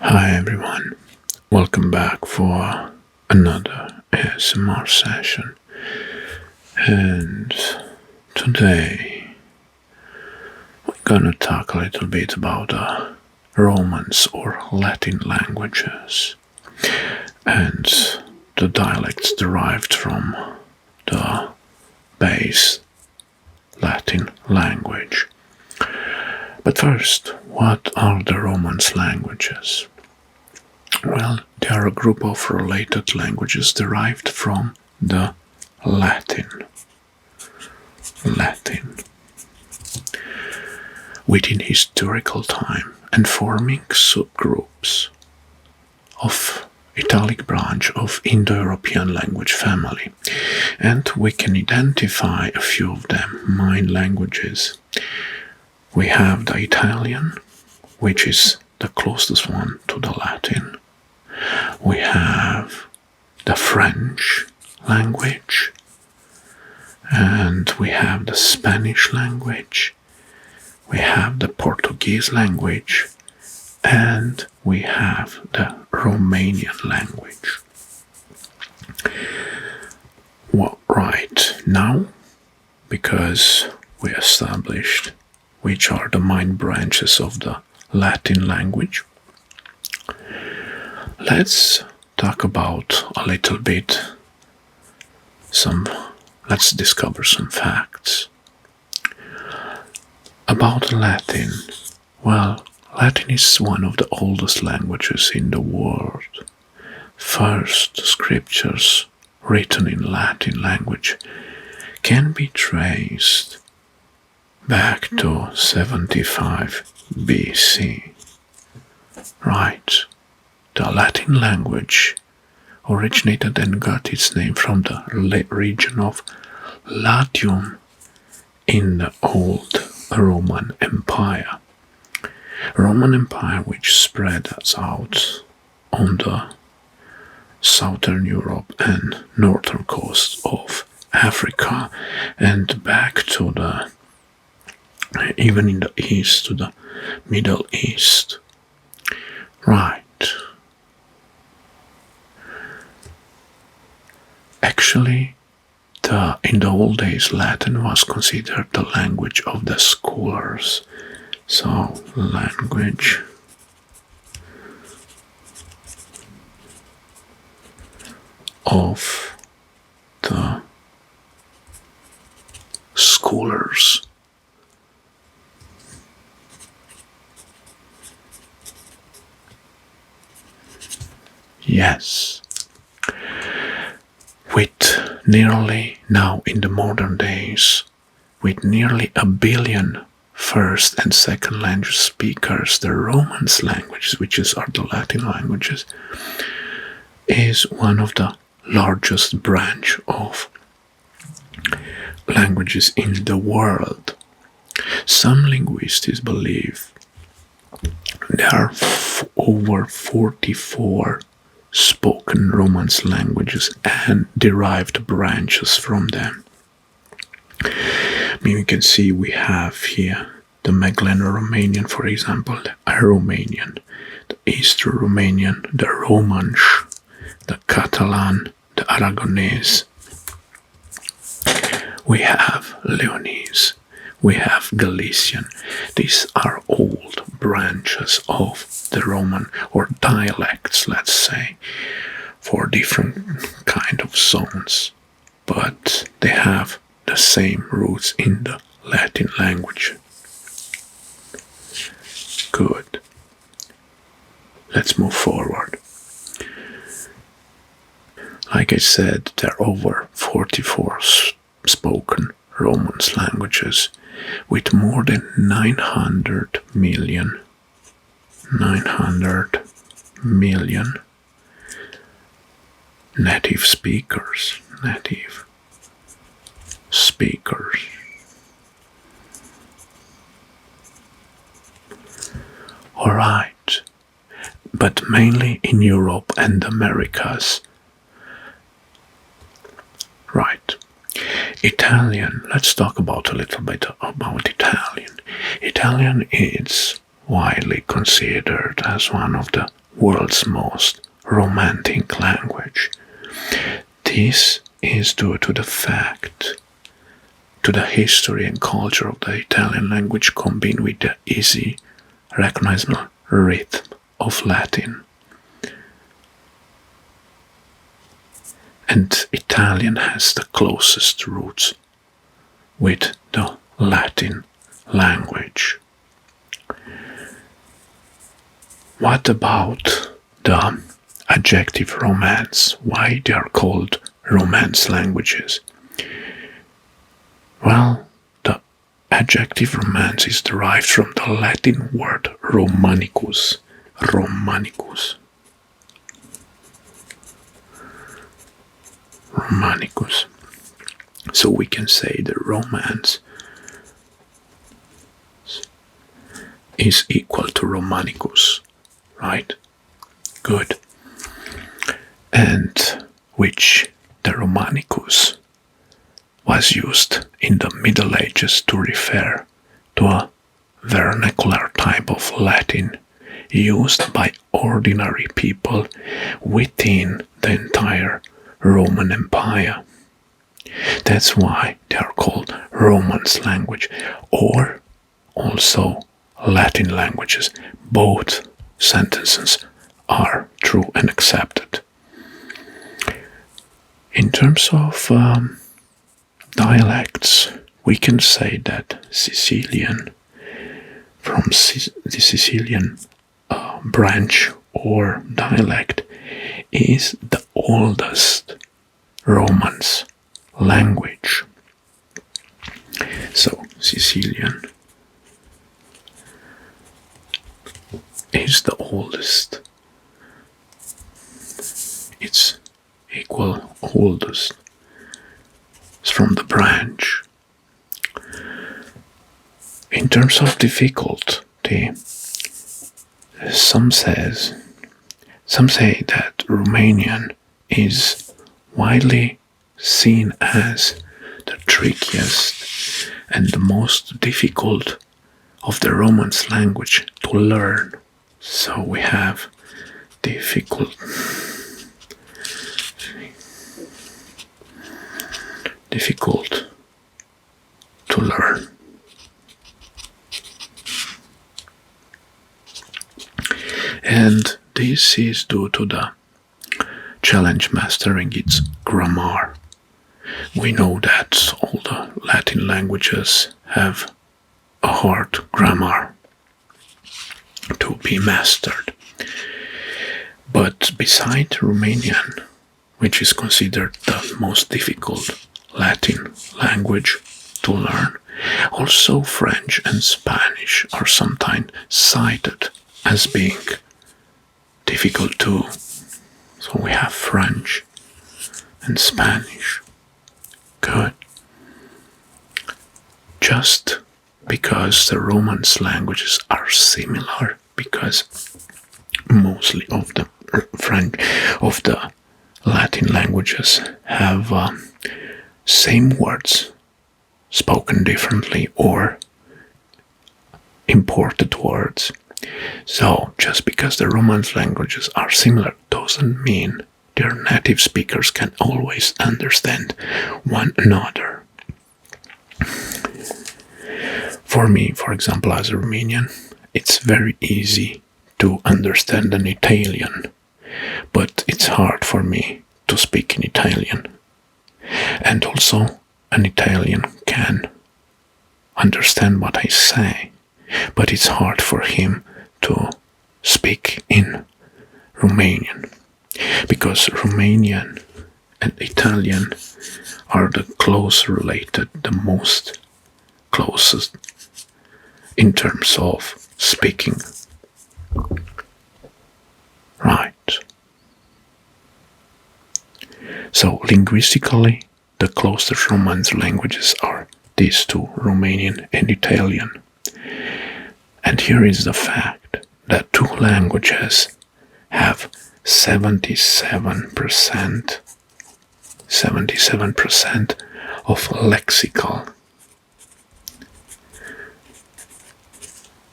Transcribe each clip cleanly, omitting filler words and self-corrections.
Hi everyone, welcome back for another ASMR session. And today we're gonna talk a little bit about Romance or Latin languages and the dialects derived from the base Latin language. But first, what are the Romance languages? Well, they are a group of related languages derived from the Latin. Within historical time and forming subgroups of Italic branch of Indo-European language family. And we can identify a few of them, main languages. We have the Italian, which is the closest one to the Latin. We have the French language, and we have the Spanish language, we have the Portuguese language, and we have the Romanian language. Well, right now, because we established which are the main branches of the Latin language, let's talk about a little bit let's discover some facts about Latin. Well, Latin is one of the oldest languages in the world. First scriptures written in Latin language can be traced back to 75 BC. Right. The Latin language originated and got its name from the region of Latium in the old Roman Empire. Roman Empire which spread out on the southern Europe and northern coast of Africa and back to the even in the east to the Middle East. Right. Actually, in the old days, Latin was considered the language of the scholars. So, language of the scholars. Yes. With nearly, now in the modern days, with nearly 1 billion first and second language speakers, the Romance languages, which are the Latin languages, is one of the largest branch of languages in the world. Some linguists believe there are over 44 spoken Romance languages and derived branches from them. We can see we have here the Megleno-Romanian, for example, the Romanian, the Eastern Romanian, the Romansh, the Catalan, the Aragonese. We have Leonese, we have Galician. These are old branches of the Roman, or dialects, let's say, for different kind of zones, but they have the same roots in the Latin language. Good. Let's move forward. Like I said, there are over 44 spoken Romance languages with more than 900 million native speakers. Alright, but mainly in Europe and Americas. Right. Italian, let's talk about a little bit about Italian. Italian is widely considered as one of the world's most romantic language. This is due to the fact, to the history and culture of the Italian language combined with the easy, recognizable rhythm of Latin. And Italian has the closest roots with the Latin language. What about the adjective Romance? Why they are called Romance languages? Well, the adjective Romance is derived from the Latin word Romanicus. Romanicus. Romanicus. So we can say the Romance is equal to Romanicus, right? Good. And which the Romanicus was used in the Middle Ages to refer to a vernacular type of Latin used by ordinary people within the entire Roman Empire. That's why they are called Romance language, or also Latin languages. Both sentences are true and accepted. In terms of dialects, we can say that Sicilian, from the Sicilian branch or dialect, is the oldest Romance language. So Sicilian is the oldest. It's equal oldest. It's from the branch. In terms of difficulty, some say that Romanian is widely seen as the trickiest and the most difficult of the Romance language to learn. So we have difficult to learn. And this is due to the challenge mastering its grammar. We know that all the Latin languages have a hard grammar to be mastered. But beside Romanian, which is considered the most difficult Latin language to learn, also French and Spanish are sometimes cited as being difficult too. So we have French and Spanish. Good. Just because the Romance languages are similar, because mostly of the Latin languages have same words spoken differently or imported words. So just because the Romance languages are similar doesn't mean their native speakers can always understand one another. For me, for example, as a Romanian, it's very easy to understand an Italian, but it's hard for me to speak in Italian. And also, an Italian can understand what I say, but it's hard for him to speak in Romanian, because Romanian and Italian are the close related, the most closest in terms of speaking. Right. So linguistically, the closest Romance languages are these two, Romanian and Italian. And here is the fact that two languages have 77% of lexical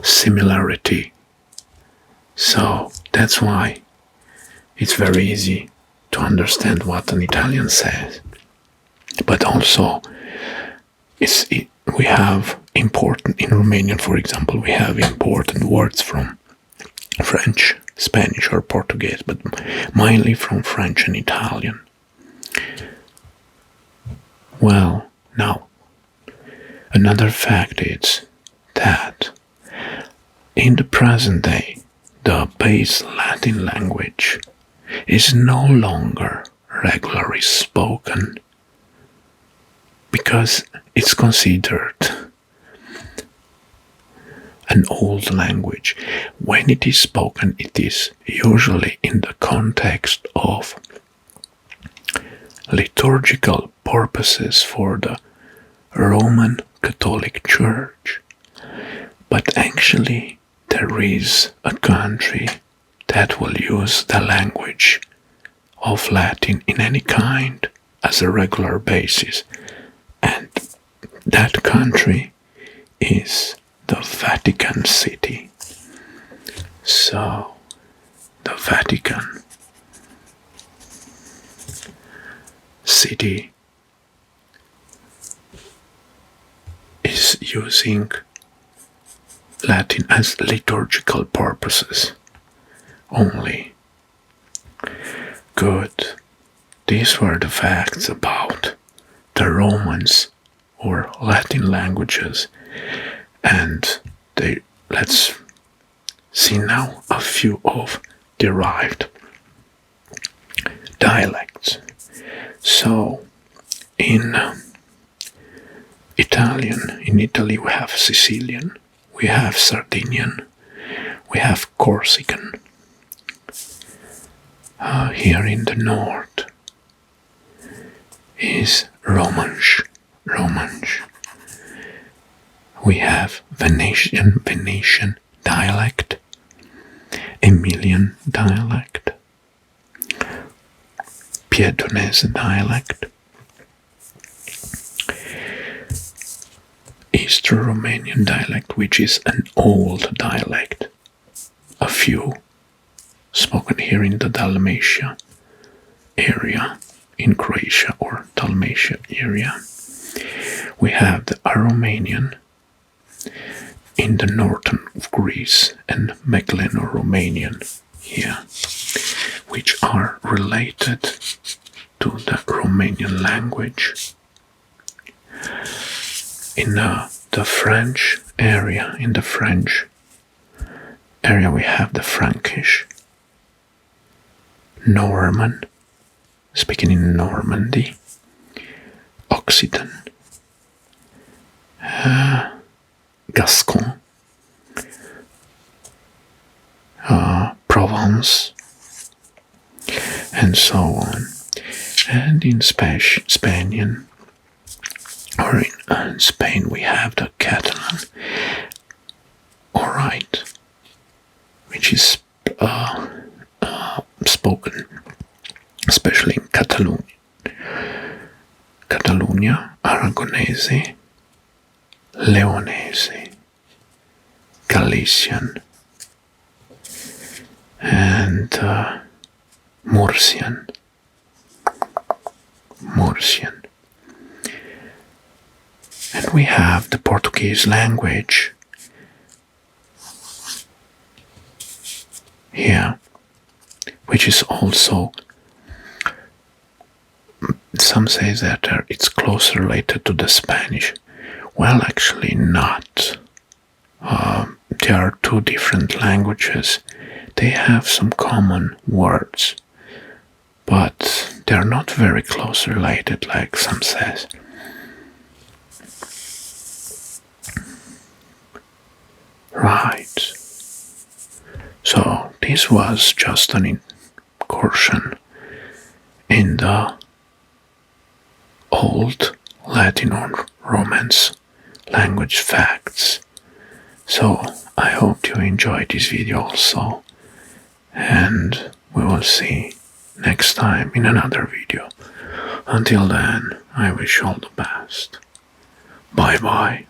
similarity. So That's why it's very easy to understand what an Italian says. But also, we have important, in Romanian, for example, we have important words from French, Spanish, or Portuguese, but mainly from French and Italian. Well, now, another fact is that in the present day, the base Latin language is no longer regularly spoken because it's considered an old language. When it is spoken, it is usually in the context of liturgical purposes for the Roman Catholic Church. But actually, there is a country that will use the language of Latin in any kind as a regular basis, and that country is the Vatican City. So, the Vatican City is using Latin as liturgical purposes only. Good. These were the facts about the Romans or Latin languages, and let's see now a few of derived dialects. So, in Italy we have Sicilian, we have Sardinian, we have Corsican. Here in the north is Romansh. We have Venetian dialect, Emilian dialect, Piedonese dialect, Eastern Romanian dialect, which is an old dialect, a few spoken here in the Dalmatia area, in Croatia or Dalmatia area. We have the Aromanian in the northern of Greece and Megleno-Romanian here, which are related to the Romanian language. In the French area, we have the Frankish, Norman, speaking in Normandy, Occitan, Gascon, Provence, and so on. And in Spanian, or in Spain, we have the Catalan, alright, which is spoken especially in Catalonia, Aragonese, Leonese, Galician, and Murcian. And we have the Portuguese language here, which is also, some say that it's closely related to the Spanish. Well, actually not. There are two different languages. They have some common words, but they're not very closely related like some says. Right. So this was just an incursion in the old Latin or Romance language facts. So I hope you enjoyed this video also, and we will see next time in another video. Until then, I wish you all the best. Bye bye.